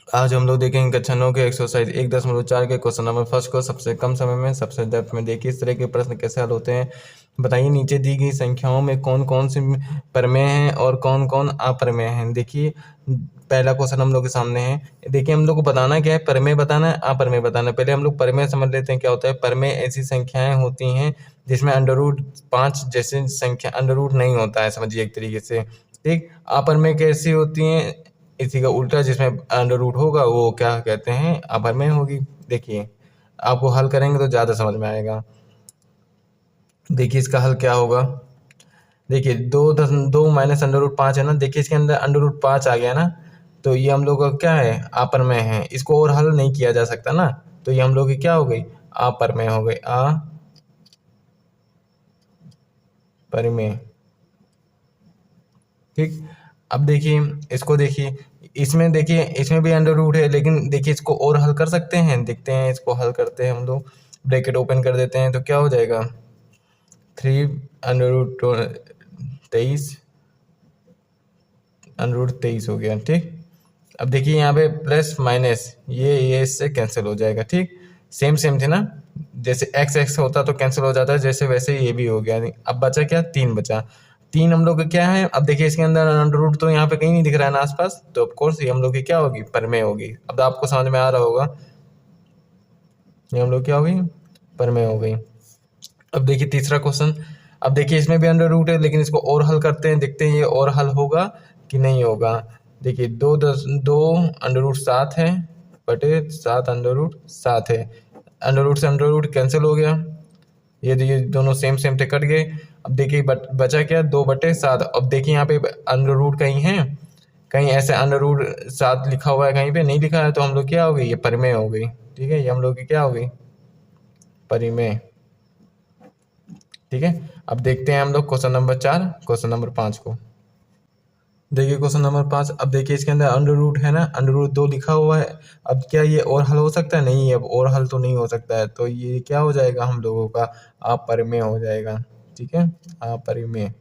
आज हम लोग देखेंगे कक्षा 9 के एक्सरसाइज 1.4 के क्वेश्चन नंबर फर्स्ट को सबसे कम समय में सबसे डेप्थ में। देखिए इस तरह के प्रश्न कैसे हल होते हैं। बताइए नीचे दी गई संख्याओं में कौन कौन से प्रमेय हैं और कौन कौन अप्रमेय हैं। देखिए पहला क्वेश्चन हम लोग के सामने है। देखिए हम लोग को बताना क्या है, प्रमेय बताना है अप्रमेय बताना है। पहले हम लोग प्रमेय समझ लेते हैं क्या होता है। प्रमेय ऐसी संख्याएं होती हैं जिसमें √5 जैसे संख्या √ नहीं होता है, समझिए एक तरीके से। ठीक, अप्रमेय कैसी होती हैं, इसी का उल्टा जिसमें √ होगा वो क्या कहते हैं, अप्रमेय होगी। देखिए आपको हल करेंगे तो ज़्यादा समझ में आएगा। देखिए इसका हल क्या होगा। देखिए 2 माइनस √5 है ना। देखिए इसके अंदर √5 आ गया ना, तो ये हम लोग का क्या है, अप्रमेय है। इसको और हल नहीं किया जा सकता ना, तो ये हम लोग की क्या हो गई, अप्रमेय हो गई, अप्रमेय। ठीक, अब देखिए इसको देखिए, इसमें देखिए इसमें भी √ है, लेकिन देखिए इसको और हल कर सकते हैं। देखते हैं इसको हल करते हैं हम लोग। ब्रैकेट ओपन कर देते हैं तो क्या हो जाएगा, 3√23 हो गया। ठीक, अब देखिए यहाँ पे प्लस माइनस ये इससे कैंसिल हो जाएगा। ठीक, सेम सेम थे ना, जैसे x x होता तो कैंसिल हो जाता है, जैसे वैसे ये भी हो गया। अब बचा क्या, 3 बचा। 3 हम लोग का क्या है, अब देखिए इसके अंदर √ तो यहाँ पे कहीं नहीं दिख रहा है ना आसपास, तो ऑफ कोर्स ये हम लोग की क्या होगी, प्रमेय होगी। अब आपको समझ में आ रहा होगा, ये हम लोग क्या हो गई, प्रमेय हो गई। अब देखिए तीसरा क्वेश्चन। अब देखिए इसमें भी √ है, लेकिन इसको और हल करते हैं, देखते हैं ये और हल होगा कि नहीं होगा। देखिए 2 √7 है बटे 7 √7 है। √ से √ कैंसिल हो गया, ये दोनों सेम सेम थे, कट गए। अब देखिए बचा क्या, 2/7। अब देखिए यहाँ पे √ कहीं है, कहीं ऐसे √7 लिखा हुआ है, कहीं पे नहीं लिखा है, तो हम लोग क्या हो गई, ये परिमेय हो गई। ठीक है, ये हम लोग की क्या हो गई, परिमेय। ठीक है, अब देखते हैं हम लोग क्वेश्चन नंबर 4 क्वेश्चन नंबर 5 को। देखिए क्वेश्चन नंबर 5। अब देखिए इसके अंदर √ है ना, √2 लिखा हुआ है। अब क्या ये और हल हो सकता है, नहीं, अब और हल तो नहीं हो सकता है, तो ये क्या हो जाएगा हम लोगों का, अपरिमेय हो जाएगा। ठीक है, अपरिमेय।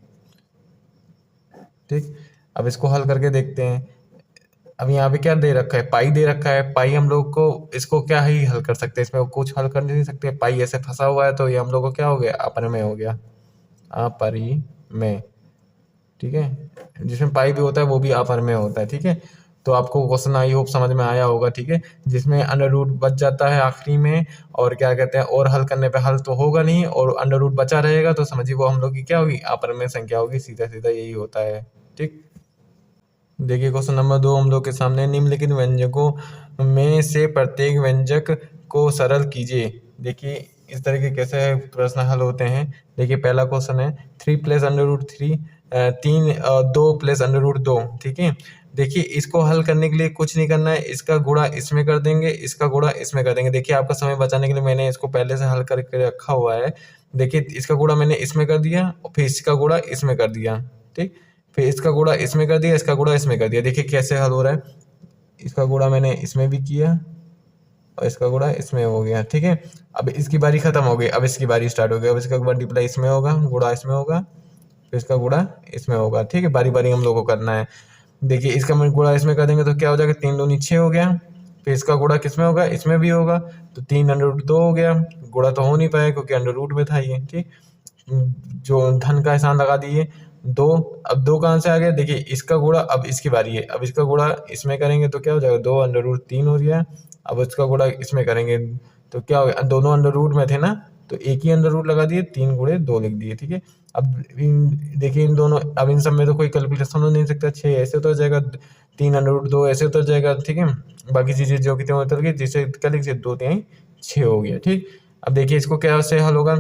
ठीक, अब इसको हल करके देखते हैं। अब यहाँ पे क्या दे रखा है, पाई दे रखा है। पाई हम लोग को इसको क्या ही हल कर सकते हैं, इसमें कुछ हल कर नहीं सकते। पाई ऐसे फंसा हुआ है, तो ये हम लोग को क्या हो गया, अपरिमेय हो गया, अपरिमेय। ठीक है, जिसमें पाई भी होता है वो भी अपरिमेय होता है। ठीक है, तो आपको क्वेश्चन आई होप समझ में आया होगा। ठीक है, जिसमें √ बच जाता है आखिरी में, और क्या कहते हैं, और हल करने पे हल तो होगा नहीं, और √ बचा रहेगा, तो समझिए वो हम लोग की क्या होगी, अपरिमेय संख्या होगी। सीधा सीधा यही होता है। ठीक, देखिए क्वेश्चन नंबर 2 हम लोग के सामने। निम्नलिखित व्यंजकों में से प्रत्येक व्यंजक को सरल कीजिए। देखिए इस तरह के कैसे प्रश्न हल होते हैं। देखिए पहला क्वेश्चन है 3 + √3, 2 + √2। ठीक है, देखिए इसको हल करने के लिए कुछ नहीं करना है, इसका गुणा इसमें कर देंगे, इसका गुणा इसमें कर देंगे। देखिए आपका समय बचाने के लिए मैंने इसको पहले से हल करके रखा हुआ है। देखिए इसका गुणा मैंने इसमें कर दिया, और फिर इसका गुणा इसमें कर दिया। ठीक, फिर इसका गुणा इसमें कर दिया, इसका गुणा इसमें कर दिया। देखिए कैसे हल हो रहा है, इसका गुणा मैंने इसमें भी किया और इसका गुणा इसमें हो गया। ठीक है, अब इसकी बारी खत्म हो गई, अब इसकी बारी स्टार्ट हो गई। अब इसका मल्टीप्लाई इसमें होगा, गुणा इसमें होगा, फिर इसका गुणा इसमें होगा। ठीक है, बारी बारी हम लोग को करना है। देखिए इसका गुणा इसमें कर देंगे तो क्या हो जाएगा, 3 दूनी 6 हो गया। फिर इसका गुणा किसमें होगा, इसमें भी होगा, तो 3 √2 हो गया। गुणा तो हो नहीं पाया क्योंकि √ में था ये। ठीक, जो धन का निशान लगा दिए 2। अब 2 कहाँ से आ गया, देखिए इसका गुणा, अब इसकी बारी है, अब इसका गुणा इसमें करेंगे तो क्या हो जाएगा, 2 √3 हो गया। अब इसका गुणा इसमें करेंगे तो क्या हो गया, दोनों √ में थे ना, तो एक ही √ लगा दिए, 3 × 2 लिख दिए। ठीक है, अब देखिए इन दोनों, अब इन सब में तो कोई कैलकुलेशन हो नहीं सकता। 6 ऐसे उतर जाएगा, 3 √2 ऐसे उतर जाएगा। ठीक है, बाकी चीजें जो कि उतर गई, जिसे क्या लिख 2 3 6 हो गया। ठीक, अब देखिए इसको क्या से हल होगा,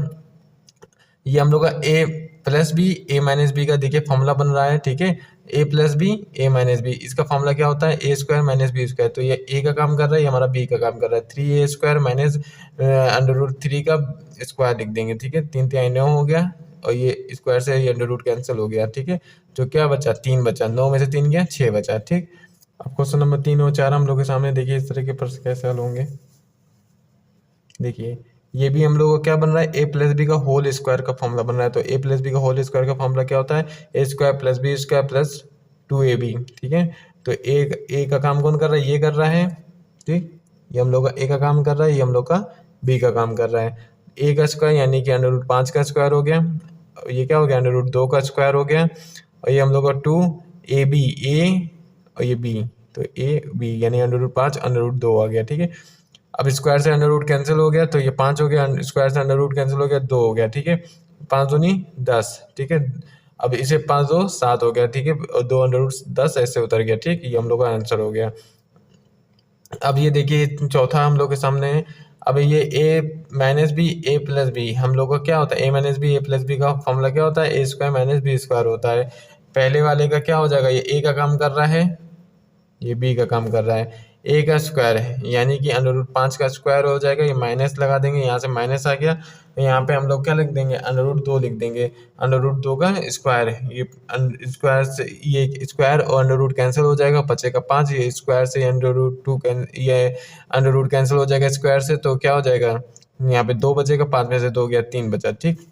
ये हम लोग का a+b का देखिए फॉर्मूला बन रहा है। ठीक है, a+b a-b, इसका फॉर्मूला क्या होता है, a² - b²। तो ये a का काम कर रहा है, ये हमारा b का काम कर रहा है। 3a² - √3 का स्क्वायर लिख देंगे। ठीक है, 3 3 9 हो गया, और ये स्क्वायर से ये √ कैंसिल हो गया। ठीक है, जो क्या बचा, 3 बचा, 9 में से 3 गया, 6 बचा। ठीक, अब क्वेश्चन नंबर 3 और 4 हम लोग के सामने। देखिए इस तरह के प्रश्न कैसे हल होंगे। देखिए ये भी हम लोगों को क्या बन रहा है, a+b का होल स्क्वायर का फॉर्मूला बन रहा है। तो a+b का होल स्क्वायर का फॉर्मूला क्या होता है, a² + b² + 2ab। ठीक है, तो ए का काम कौन कर रहा है, ये कर रहा है, ठीक। ये हम लोग का ए का काम कर रहा है, ये हम लोग का बी का काम कर रहा है। ए का स्क्वायर यानी कि √5 का स्क्वायर हो गया, ये क्या हो गया, √2 का स्क्वायर हो गया, और ये हम लोग का 2ab ए और ये बी, तो ए बी यानी √5 √2 आ गया, ठीक है। अब स्क्वायर से अंडर रूट कैंसिल हो गया, तो ये 5 हो गया, स्क्वायर से अंडर रूट कैंसिल हो गया, 2 हो गया, ठीक है। 5 दूनी 10, ठीक है। अब इसे 5 2 7 हो गया, ठीक है, और 2 अंडर रूट 10 ऐसे उतर गया, ठीक। ये हम लोग का आंसर हो गया। अब ये देखिए चौथा हम लोग के सामने है। अब ये a minus B A plus B हम लोग का क्या होता है, a minus B A plus B का फॉर्मूला क्या होता है, a square minus B square होता है। पहले वाले का क्या हो जाएगा, ये a का काम कर रहा है, ये बी का काम कर रहा है, ए का स्क्वायर है यानी कि √5 का स्क्वायर हो जाएगा, ये माइनस लगा देंगे, यहाँ से माइनस आ गया, तो यहाँ पे हम लोग क्या लिख देंगे, √2 लिख देंगे। √2 का स्क्वायर है, ये स्क्वायर से ये स्क्वायर और अंडर रूट कैंसिल हो जाएगा, बचेगा 5, ये स्क्वायर से √2 ये अंडर रूट कैंसिल हो जाएगा स्क्वायर से, तो क्या हो जाएगा, यहाँ पे 2 बचेगा, 5 में से 2 गया, 3 बचा, ठीक।